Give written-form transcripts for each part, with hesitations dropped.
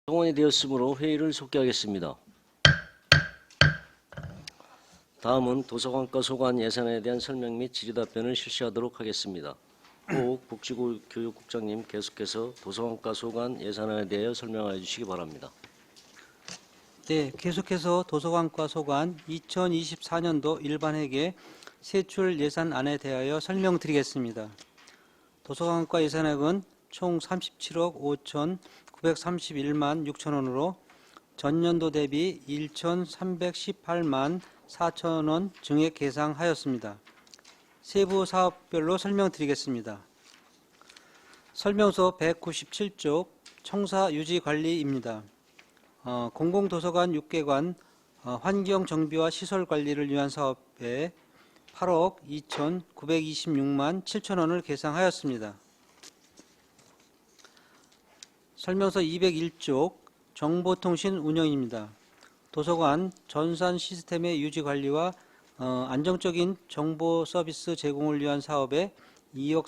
동원이 되었으므로 회의를 속기하겠습니다. 다음은 도서관과 소관 예산에 대한 설명 및 질의답변을 실시하도록 하겠습니다. 꼭 복지교육국장님 계속해서 도서관과 소관 예산안에 대하여 설명해 주시기 바랍니다. 네, 계속해서 도서관과 소관 2024년도 일반회계 세출 예산안에 대하여 설명드리겠습니다. 도서관과 예산액은 총 37억 5,931만 6천 원으로 전년도 대비 1,318만 4천 원 증액 예상하였습니다. 세부 사업별로 설명드리겠습니다. 설명서 197쪽 청사 유지관리입니다. 공공도서관 6개관 환경정비와 시설관리를 위한 사업에 8억 2,926만 7천 원을 계상하였습니다. 설명서 201쪽 정보통신 운영입니다. 도서관 전산 시스템의 유지관리와 안정적인 정보 서비스 제공을 위한 사업에 2억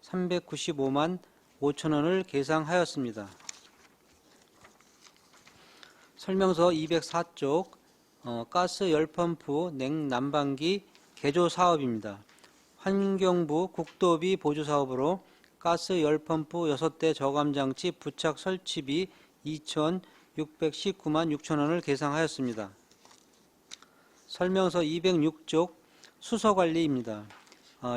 3,395만 5천 원을 계상하였습니다. 설명서 204쪽 가스 열펌프 냉난방기 개조 사업입니다. 환경부 국도비 보조 사업으로 가스 열펌프 6대 저감장치 부착 설치비 2,619만 6천 원을 계상하였습니다. 설명서 206쪽 수서관리입니다.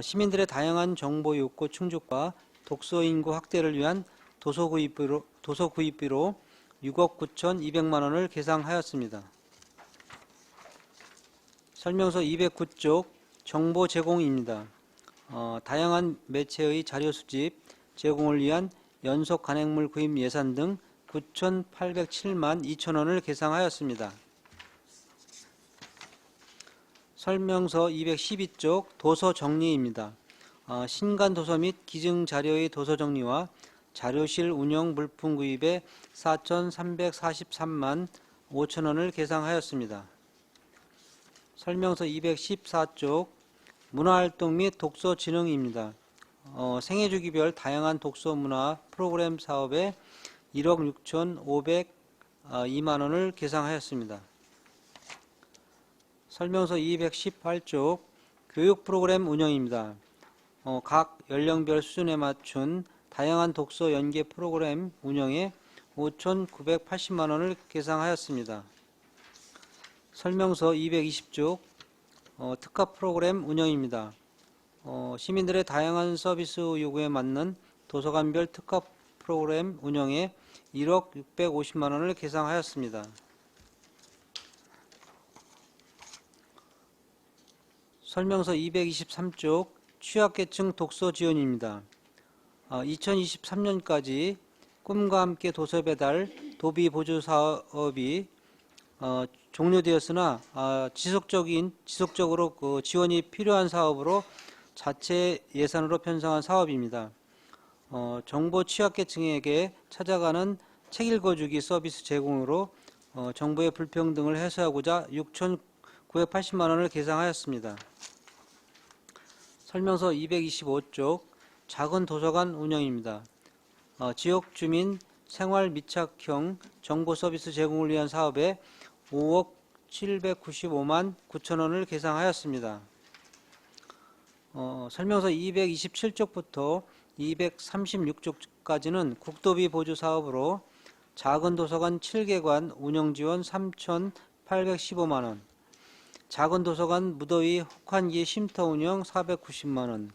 시민들의 다양한 정보 욕구 충족과 독서 인구 확대를 위한 도서 구입비로 6억 9,200만 원을 계상하였습니다. 설명서 209쪽 정보 제공입니다. 다양한 매체의 자료 수집, 제공을 위한 연속 간행물 구입 예산 등 9,807만 2천 원을 계상하였습니다. 설명서 212쪽 도서 정리입니다. 신간 도서 및 기증 자료의 도서 정리와 자료실 운영 물품 구입에 4,343만 5천 원을 계상하였습니다. 설명서 214쪽 문화활동 및 독서 진흥입니다. 생애주기별 다양한 독서 문화 프로그램 사업에 1억 6,502만 원을 계상하였습니다. 설명서 218쪽 교육 프로그램 운영입니다. 각 연령별 수준에 맞춘 다양한 독서 연계 프로그램 운영에 5,980만 원을 계상하였습니다. 설명서 220쪽 특화 프로그램 운영입니다. 시민들의 다양한 서비스 요구에 맞는 도서관별 특화 프로그램 운영에 1억 650만 원을 계상하였습니다. 설명서 223쪽 취약계층 독서 지원입니다. 2023년까지 꿈과 함께 도서 배달 도비 보조 사업이 종료되었으나 지속적으로 지원이 필요한 사업으로 자체 예산으로 편성한 사업입니다. 정보 취약계층에게 찾아가는 책 읽어주기 서비스 제공으로 정보의 불평등을 해소하고자 6,980만 원을 계상하였습니다. 설명서 225쪽 작은 도서관 운영입니다. 지역 주민 생활 밀착형 정보 서비스 제공을 위한 사업에 5억 795만 9천 원을 계상하였습니다. 설명서 227쪽부터 236쪽까지는 국도비 보조 사업으로 작은 도서관 7개관 운영지원 3,815만 원, 작은 도서관 무더위 혹한기 쉼터 운영 490만 원,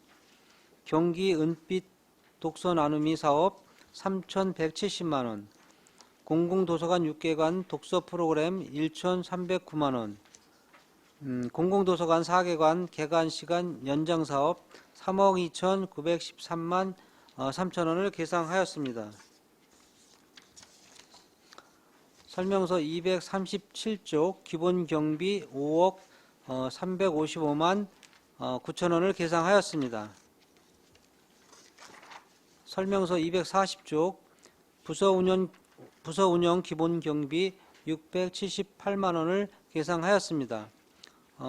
경기 은빛 독서 나눔이 사업 3,170만 원, 공공도서관 6개관 독서 프로그램 1,309만 원, 공공도서관 4개관 개관시간 연장 사업 3억 2,913만 3천 원을 계상하였습니다. 설명서 237쪽 기본경비 5억 355만 9천 원을 계상하였습니다. 설명서 240쪽 부서 운영 기본경비 678만 원을 계상하였습니다.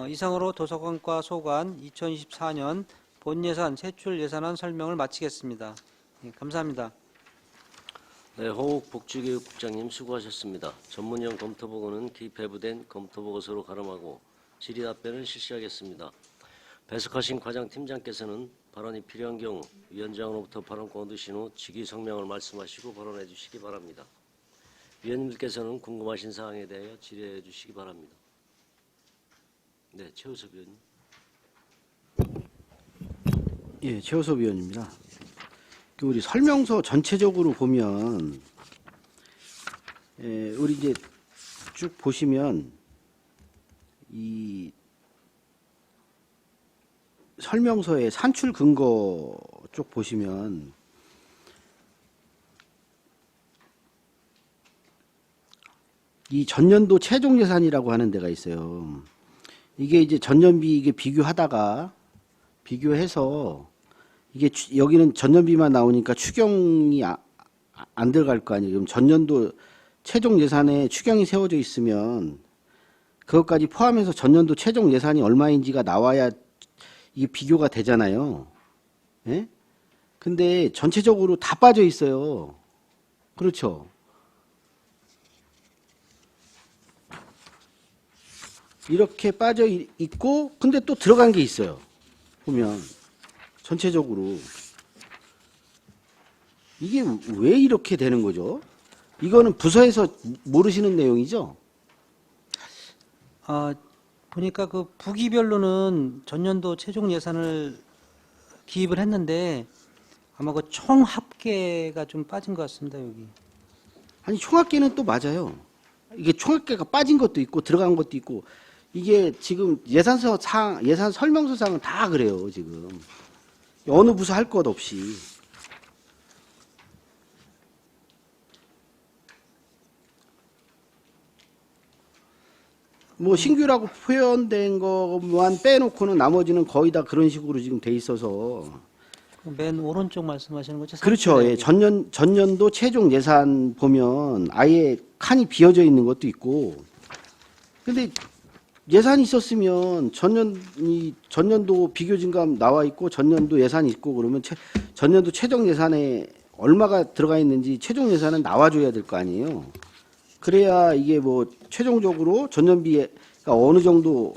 이상으로 도서관과 소관 2024년 본예산 세출 예산안 설명을 마치겠습니다. 감사합니다. 네, 호욱 복지교육국장님 수고하셨습니다. 전문형 검토보고는 기폐부된 검토보고서로 가름하고 질의답변을 실시하겠습니다. 배석하신 과장팀장께서는 발언이 필요한 경우 위원장으로부터 발언권 얻으신 후 직위 성명을 말씀하시고 발언해 주시기 바랍니다. 위원님들께서는 궁금하신 사항에 대하여 질의해 주시기 바랍니다. 네, 최우섭 위원님. 예, 최호섭 위원입니다. 우리 설명서 전체적으로 보면, 우리 이제 쭉 보시면 이 설명서의 산출 근거 쪽 보시면 이 전년도 최종 예산이라고 하는 데가 있어요. 이게 이제 전년비 이게 비교해서 이게 여기는 전년비만 나오니까 추경이 안 들어갈 거 아니에요. 그럼 전년도 최종 예산에 추경이 세워져 있으면 그것까지 포함해서 전년도 최종 예산이 얼마인지가 나와야 이게 비교가 되잖아요. 예? 근데 전체적으로 다 빠져 있어요. 그렇죠. 이렇게 빠져 있고 근데 또 들어간 게 있어요. 보면 전체적으로 이게 왜 이렇게 되는 거죠? 이거는 부서에서 모르시는 내용이죠? 보니까 그 부기별로는 전년도 최종 예산을 기입을 했는데 아마 그 총 합계가 좀 빠진 것 같습니다, 여기. 아니 총합계는 또 맞아요. 이게 총합계가 빠진 것도 있고 들어간 것도 있고 이게 지금 예산 설명서상은 다 그래요 지금. 어느 부서 할 것 없이. 뭐 신규라고 표현된 것만 빼놓고는 나머지는 거의 다 그런 식으로 지금 돼 있어서. 맨 오른쪽 말씀하시는 거죠? 그렇죠. 예, 전년도 최종 예산 보면 아예 칸이 비어져 있는 것도 있고. 근데 예산이 있었으면 전년도 비교 증감 나와 있고 전년도 예산이 있고 그러면 전년도 최종 예산에 얼마가 들어가 있는지 최종 예산은 나와줘야 될 거 아니에요. 그래야 이게 뭐 최종적으로 전년비가 어느 정도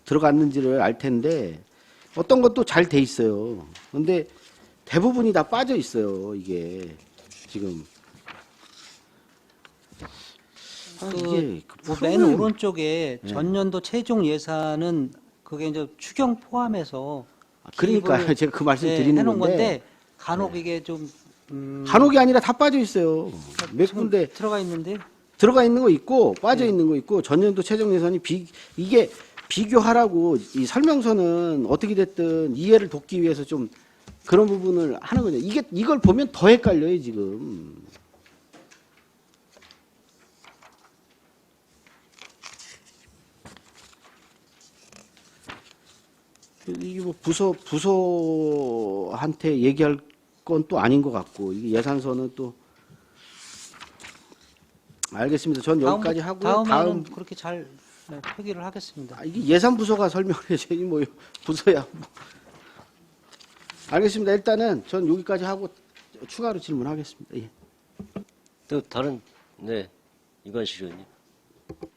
들어갔는지를 알 텐데 어떤 것도 잘 돼 있어요. 근데 대부분이 다 빠져 있어요. 이게 지금. 이게 맨 오른쪽에 전년도 최종 예산은 그게 이제 추경 포함해서 그러니까 기입을, 제가 그 말씀 네, 드리는 해놓은 건데 간혹 이게 좀 간혹이 아니라 다 빠져 있어요. 몇 지금 군데 들어가 있는데 들어가 있는 거 있고 빠져 있는 거 있고 전년도 최종 예산이 이게 비교하라고 이 설명서는 어떻게 됐든 이해를 돕기 위해서 좀 그런 부분을 하는 거죠. 이걸 보면 더 헷갈려요 지금. 이게 뭐 부서한테 얘기할 건 또 아닌 것 같고 이게 예산서는 또 알겠습니다. 전 여기까지 하고요. 다음에는 그렇게 잘 표기를 하겠습니다. 이게 예산부서가 설명을 해야지 뭐 부서야. 뭐. 알겠습니다. 일단은 전 여기까지 하고 추가로 질문하겠습니다. 예. 또 다른 네 이관실 의원님.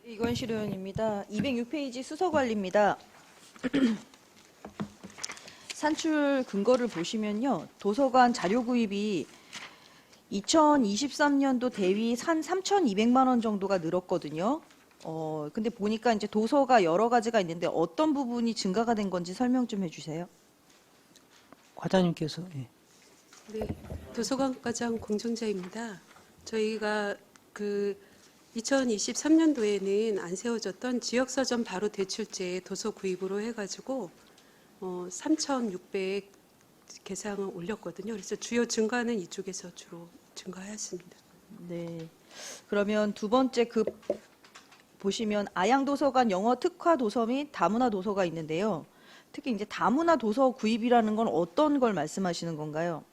이관실 의원입니다. 206페이지 수서관리입니다. 산출 근거를 보시면요. 도서관 자료 구입이 2023년도 대비 한 3,200만 원 정도가 늘었거든요. 근데 보니까 이제 도서가 여러 가지가 있는데 어떤 부분이 증가가 된 건지 설명 좀 해주세요. 과장님께서. 예. 네, 도서관 과장 공정자입니다. 저희가 그 2023년도에는 안 세워졌던 지역서점 바로 대출제 도서 구입으로 해가지고 3,600 개상을 올렸거든요. 그래서 주요 증가는 이쪽에서 주로 증가하였습니다. 네. 그러면 두 번째 보시면 아양도서관 영어 특화 도서 및 다문화 도서가 있는데요. 특히 이제 다문화 도서 구입이라는 건 어떤 걸 말씀하시는 건가요?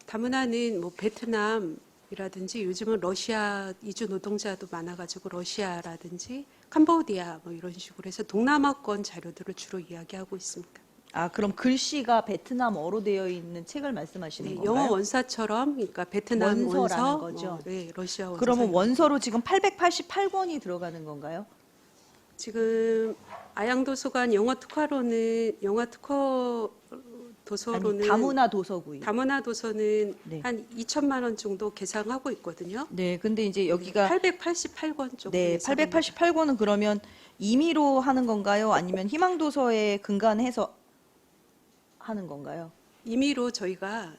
다문화는 뭐 베트남이라든지 요즘은 러시아 이주 노동자도 많아가지고 러시아라든지 캄보디아 뭐 이런 식으로 해서 동남아권 자료들을 주로 이야기하고 있습니다. 아, 그럼 글씨가 베트남어로 되어 있는 책을 말씀하시는 네, 건가요? 영어 원사처럼 그러니까 베트남 원서라는 원서, 거죠? 네, 러시아 원서. 그러면 원서로 지금 888권이 들어가는 건가요? 지금 아양도서관 영어 특화로는 영어 특허 도서로는 아니, 다문화 도서 구입. 다문화 도서는 네. 한 2천만 원 정도 계상하고 있거든요. 네, 근데 이제 여기가 888권 정도. 네, 예상합니다. 888권은 그러면 임의로 하는 건가요? 아니면 희망도서에 근간해서 하는 건가요? 임의로 저희가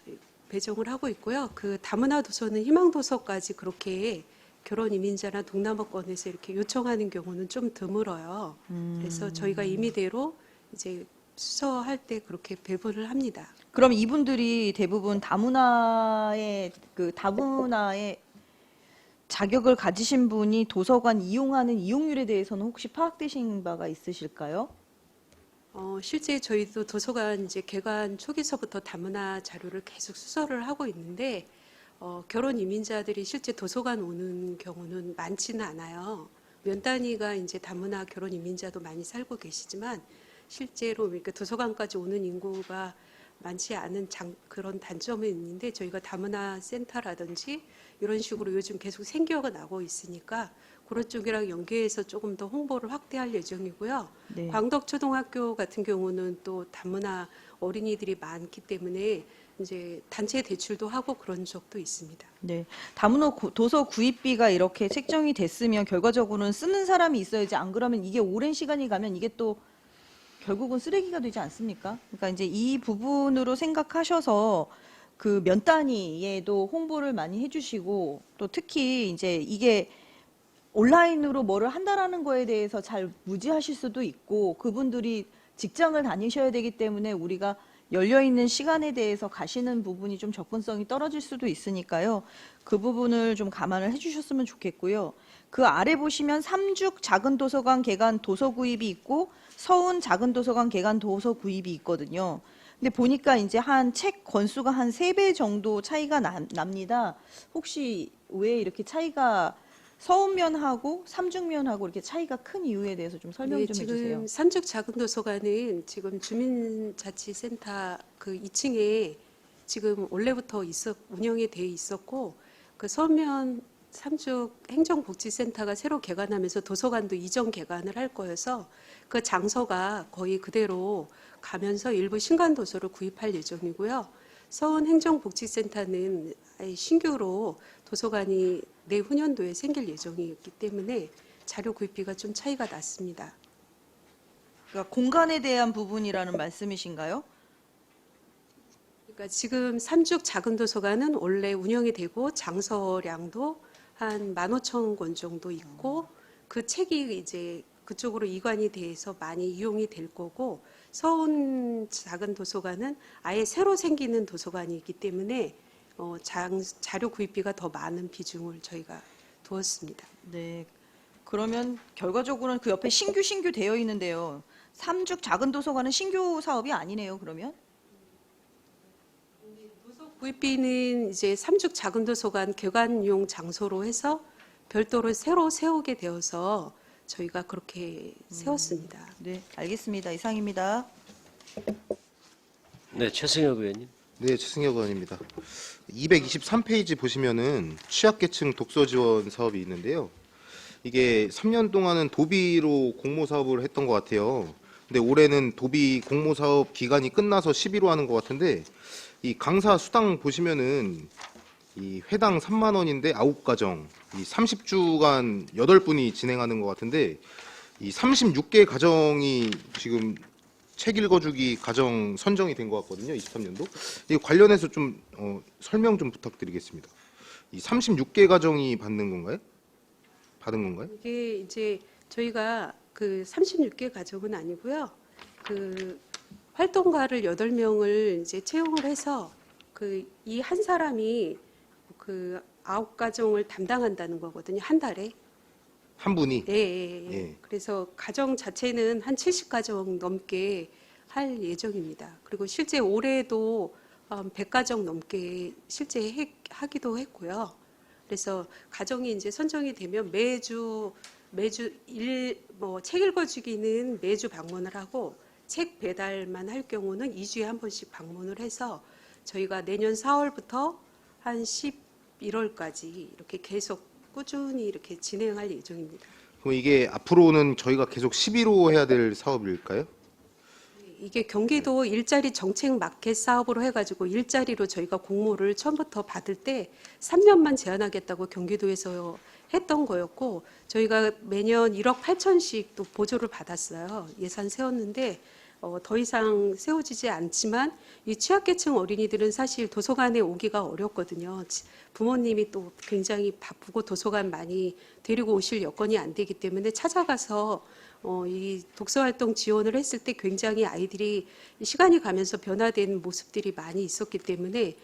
배정을 하고 있고요. 그 다문화 도서는 희망 도서까지 그렇게 결혼 이민자나 동남아권에서 이렇게 요청하는 경우는 좀 드물어요. 그래서 저희가 임의대로 이제 수서할 때 그렇게 배분을 합니다. 그럼 이분들이 대부분 다문화의 자격을 가지신 분이 도서관 이용하는 이용률에 대해서는 혹시 파악되신 바가 있으실까요? 실제 저희도 도서관 이제 개관 초기서부터 다문화 자료를 계속 수서를 하고 있는데 결혼 이민자들이 실제 도서관 오는 경우는 많지는 않아요. 면 단위가 이제 다문화 결혼 이민자도 많이 살고 계시지만 실제로 이렇게 도서관까지 오는 인구가 많지 않은 그런 단점은 있는데 저희가 다문화 센터라든지 이런 식으로 요즘 계속 생겨나고 있으니까 그런 쪽이랑 연계해서 조금 더 홍보를 확대할 예정이고요. 네. 광덕초등학교 같은 경우는 또 다문화 어린이들이 많기 때문에 이제 단체 대출도 하고 그런 적도 있습니다. 네. 다문화 도서 구입비가 이렇게 책정이 됐으면 결과적으로는 쓰는 사람이 있어야지, 안 그러면 이게 오랜 시간이 가면 이게 또 결국은 쓰레기가 되지 않습니까? 그러니까 이제 이 부분으로 생각하셔서 그 면 단위에도 홍보를 많이 해주시고, 또 특히 이제 이게 온라인으로 뭐를 한다라는 거에 대해서 잘 무지하실 수도 있고, 그분들이 직장을 다니셔야 되기 때문에 우리가 열려있는 시간에 대해서 가시는 부분이 좀 접근성이 떨어질 수도 있으니까요. 그 부분을 좀 감안을 해주셨으면 좋겠고요. 그 아래 보시면 삼죽 작은 도서관 개관 도서 구입이 있고 서운 작은 도서관 개관 도서 구입이 있거든요. 근데 보니까 이제 한 책 권수가 한 3배 정도 차이가 납니다. 혹시 왜 이렇게 차이가 서운면하고 삼죽면하고 이렇게 차이가 큰 이유에 대해서 좀 설명 네, 좀 지금 해주세요. 삼죽 작은 도서관은 지금 주민자치센터 그 2층에 지금 원래부터 운영이 돼 있었고 그 서면 삼죽 행정복지센터가 새로 개관하면서 도서관도 이전 개관을 할 거여서 그 장소가 거의 그대로 가면서 일부 신간 도서를 구입할 예정이고요. 서운 행정복지센터는 아예 신규로 도서관이 내후년도에 생길 예정이기 때문에 자료 구입비가 좀 차이가 났습니다. 그러니까 공간에 대한 부분이라는 말씀이신가요? 그러니까 지금 삼죽 작은 도서관은 원래 운영이 되고 장서량도 한 15,000권 정도 있고 그 책이 이제 그쪽으로 이관이 돼서 많이 이용이 될 거고 서운 작은 도서관은 아예 새로 생기는 도서관이기 때문에 자료 구입비가 더 많은 비중을 저희가 두었습니다. 네. 그러면 결과적으로는 그 옆에 신규 되어 있는데요. 삼죽 작은 도서관은 신규 사업이 아니네요, 그러면? 구입비는 이제 삼죽 작은 도서관 개관용 장소로 해서 별도로 새로 세우게 되어서 저희가 그렇게 세웠습니다. 네, 알겠습니다. 이상입니다. 네, 최승혁 의원님. 네, 최승혁 의원입니다. 223페이지 보시면은 취약계층 독서 지원 사업이 있는데요. 이게 3년 동안은 도비로 공모 사업을 했던 것 같아요. 근데 올해는 도비 공모 사업 기간이 끝나서 11호 하는 것 같은데 이 강사 수당 보시면은 이 회당 3만 원인데 9가정, 이 30주간 8분이 진행하는 것 같은데 이 36개 가정이 지금 책 읽어주기 가정 선정이 된 것 같거든요. 23년도. 이 관련해서 좀 설명 좀 부탁드리겠습니다. 이 36개 가정이 받는 건가요? 받은 건가요? 이게 이제 저희가 그 36개 가족은 아니고요. 그 활동가를 8명을 이제 채용을 해서 그 이 한 사람이 그 9가정을 담당한다는 거거든요. 한 달에. 한 분이. 예. 예. 그래서 가정 자체는 한 70가정 넘게 할 예정입니다. 그리고 실제 올해도 100가정 넘게 실제 하기도 했고요. 그래서 가정이 이제 선정이 되면 매주 책 읽어주기는 매주 방문을 하고 책 배달만 할 경우는 2주에 한 번씩 방문을 해서 저희가 내년 4월부터 한 11월까지 이렇게 계속 꾸준히 이렇게 진행할 예정입니다. 그럼 이게 앞으로는 저희가 계속 11호 해야 될 사업일까요? 이게 경기도 일자리 정책 마켓 사업으로 해가지고 일자리로 저희가 공모를 처음부터 받을 때 3년만 제한하겠다고 경기도에서 했던 거였고 저희가 매년 1억 8천씩 또 보조를 받았어요. 예산 세웠는데 더 이상 세워지지 않지만 이 취약계층 어린이들은 사실 도서관에 오기가 어렵거든요. 부모님이 또 굉장히 바쁘고 도서관 많이 데리고 오실 여건이 안 되기 때문에 찾아가서 이 독서활동 지원을 했을 때 굉장히 아이들이 시간이 가면서 변화된 모습들이 많이 있었기 때문에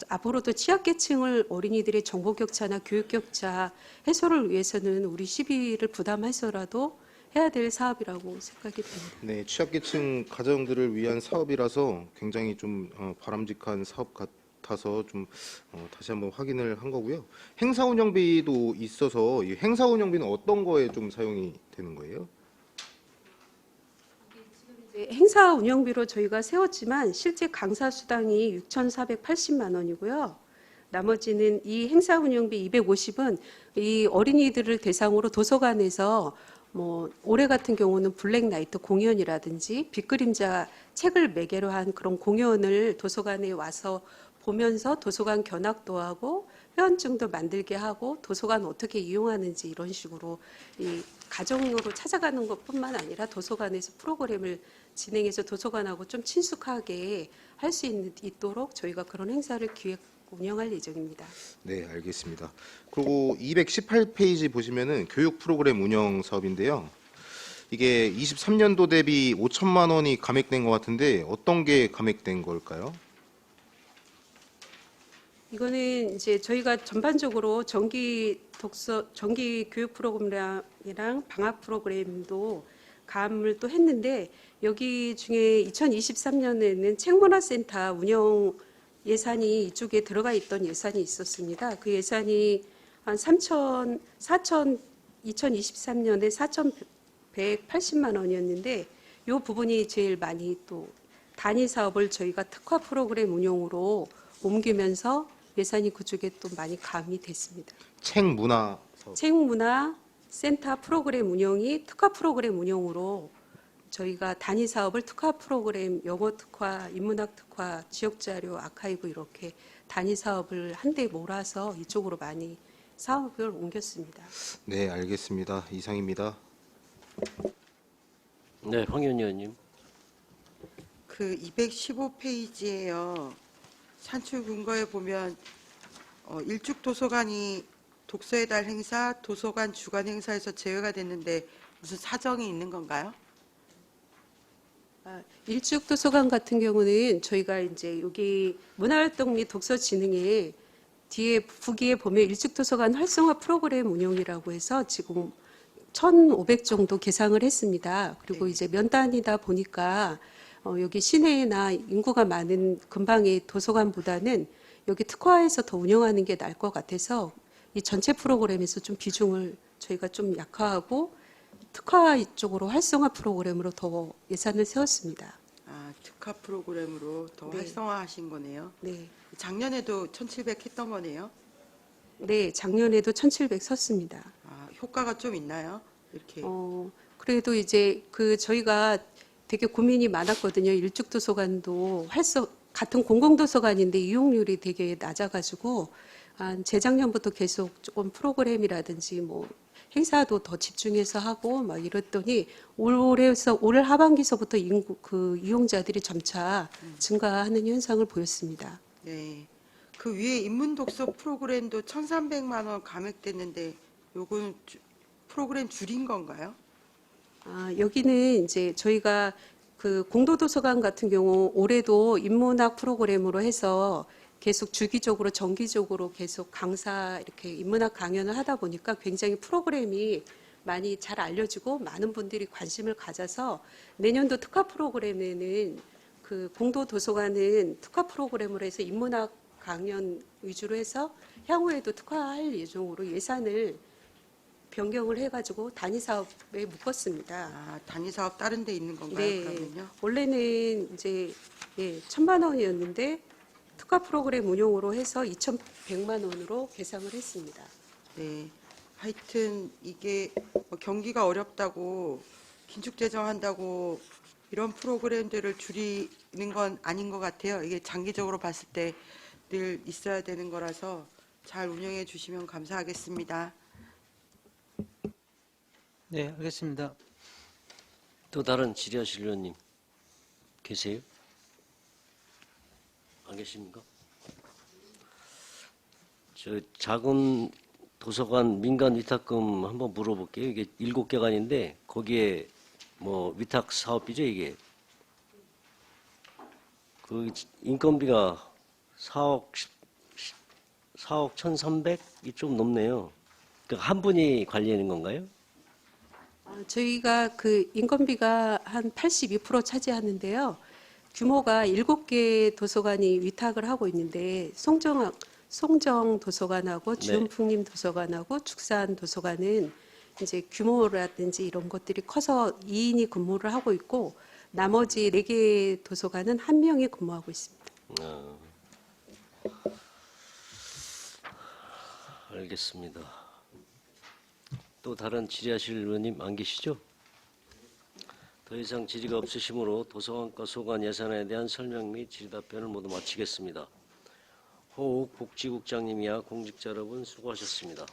앞으로도 취약계층을 어린이들의 정보격차나 교육격차 해소를 위해서는 우리 시비를 부담해서라도 해야 될 사업이라고 생각이 됩니다. 네, 취약계층 가정들을 위한 사업이라서 굉장히 좀 바람직한 사업 같아서 좀 다시 한번 확인을 한 거고요. 행사 운영비도 있어서 이 행사 운영비는 어떤 거에 좀 사용이 되는 거예요? 네, 행사 운영비로 저희가 세웠지만 실제 강사 수당이 6,480만 원이고요. 나머지는 이 행사 운영비 250은 이 어린이들을 대상으로 도서관에서 뭐 올해 같은 경우는 블랙나이트 공연이라든지 빛그림자 책을 매개로 한 그런 공연을 도서관에 와서 보면서 도서관 견학도 하고 회원증도 만들게 하고 도서관 어떻게 이용하는지 이런 식으로 이 가정으로 찾아가는 것뿐만 아니라 도서관에서 프로그램을 진행해서 도서관하고 좀 친숙하게 할 수 있도록 저희가 그런 행사를 기획 운영할 예정입니다. 네, 알겠습니다. 그리고 218페이지 보시면은 교육 프로그램 운영 사업인데요. 이게 23년도 대비 5천만 원이 감액된 것 같은데 어떤 게 감액된 걸까요? 이거는 이제 저희가 전반적으로 정기 교육 프로그램이랑 방학 프로그램도 감을 또 했는데 여기 중에 2023년에는 책문화센터 운영 예산이 이쪽에 들어가 있던 예산이 있었습니다. 그 예산이 한 2023년에 4,180만 원이었는데 이 부분이 제일 많이 또 단위 사업을 저희가 특화 프로그램 운영으로 옮기면서 예산이 그쪽에 또 많이 감이 됐습니다. 책문화 사업. 책문화 센터 프로그램 운영이 특화 프로그램 운영으로 저희가 단위 사업을 특화 프로그램, 영어 특화, 인문학 특화, 지역 자료, 아카이브 이렇게 단위 사업을 한데 몰아서 이쪽으로 많이 사업을 옮겼습니다. 네, 알겠습니다. 이상입니다. 네, 황윤희 의원님. 그 215페이지에요. 산출 근거에 보면 일축 도서관이 독서의 달 행사, 도서관 주간 행사에서 제외가 됐는데 무슨 사정이 있는 건가요? 일축 도서관 같은 경우는 저희가 이제 여기 문화활동 및 독서진흥회 뒤에 부기에 보면 일축 도서관 활성화 프로그램 운영이라고 해서 지금 1,500 정도 계상을 했습니다. 그리고 이제 면 단위다 보니까 여기 시내나 인구가 많은 근방의 도서관보다는 여기 특화해서 더 운영하는 게 나을 것 같아서 이 전체 프로그램에서 좀 비중을 저희가 좀 약화하고 특화 이쪽으로 활성화 프로그램으로 더 예산을 세웠습니다. 아, 특화 프로그램으로 더 네. 활성화하신 거네요. 네, 작년에도 1,700 했던 거네요. 네, 작년에도 1,700 썼습니다. 아, 효과가 좀 있나요? 이렇게. 그래도 이제 그 저희가 되게 고민이 많았거든요. 일축 도서관도 같은 공공도서관인데 이용률이 되게 낮아가지고 재작년부터 계속 조금 프로그램이라든지 뭐 행사도 더 집중해서 하고 막 이랬더니 올 하반기서부터 그 이용자들이 점차 증가하는 현상을 보였습니다. 네. 그 위에 인문 독서 프로그램도 1,300만 원 감액됐는데 요거는 프로그램 줄인 건가요? 여기는 이제 저희가 그 공도도서관 같은 경우 올해도 인문학 프로그램으로 해서 계속 주기적으로 정기적으로 계속 강사 이렇게 인문학 강연을 하다 보니까 굉장히 프로그램이 많이 잘 알려지고 많은 분들이 관심을 가져서 내년도 특화 프로그램에는 그 공도도서관은 특화 프로그램으로 해서 인문학 강연 위주로 해서 향후에도 특화할 예정으로 예산을 변경을 해가지고 단위 사업에 묶었습니다. 아, 단위 사업 다른 데 있는 건가요? 네, 그러면요? 원래는 이제 1,000만 원이었는데 특화 프로그램 운용으로 해서 2,100만 원으로 개상을 했습니다. 네. 하여튼 이게 뭐 경기가 어렵다고 긴축 재정한다고 이런 프로그램들을 줄이는 건 아닌 것 같아요. 이게 장기적으로 봤을 때 늘 있어야 되는 거라서 잘 운영해 주시면 감사하겠습니다. 네, 알겠습니다. 또 다른 질의하실 의원님 계세요? 안 계십니까? 저 작은 도서관 민간 위탁금 한번 물어볼게요. 이게 7개관인데 거기에 뭐 위탁 사업이죠 이게. 그 인건비가 4억 1,300이 좀 넘네요. 그러니까 한 분이 관리하는 건가요? 저희가 그 인건비가 한 82% 차지하는데요. 규모가 7개 도서관이 위탁을 하고 있는데 송정 도서관하고 주은풍림 도서관하고 축산 도서관은 이제 규모라든지 이런 것들이 커서 2인이 근무를 하고 있고 나머지 4개 도서관은 1명이 근무하고 있습니다. 알겠습니다. 또 다른 질의하실 의원님 안 계시죠? 더 이상 질의가 없으시므로 도서관과 소관 예산에 대한 설명 및 질의 답변을 모두 마치겠습니다. 호욱 복지국장님이야 공직자 여러분 수고하셨습니다.